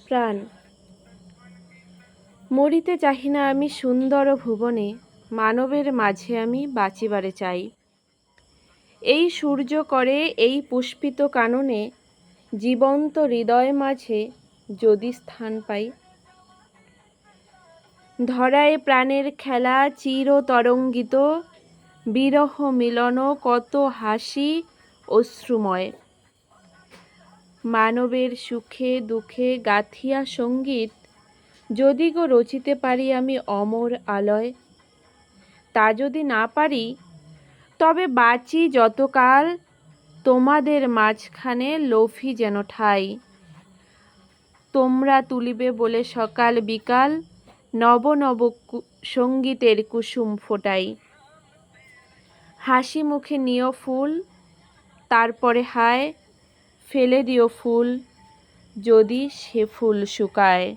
প্রাণ। মরিতে চাহি না আমি সুন্দর ভুবনে, মানবের মাঝে আমি বাঁচিবারে চাই। এই সূর্য করে এই পুষ্পিত কাননে, জীবন্ত হৃদয় মাঝে যদি স্থান পাই। ধরায় প্রাণের খেলা চির তরঙ্গিত, বিরহ মিলন কত হাসি অশ্রুময়। মানবের সুখে দুঃখে গাথিয়া সঙ্গীত, যদি গো রচিতে পারি আমি অমর আলয়। তা যদি না পারি, তবে বাঁচি যতকাল তোমাদের মাঝখানে লোভী যেন ঠাই। তোমরা তুলিবে বলে সকাল বিকাল, নব নব সঙ্গীতের কুসুম ফোটাই। হাসি মুখে নিও ফুল, তারপরে হায় ফেলে দিও ফুল, যদি সে ফুল শুকায়।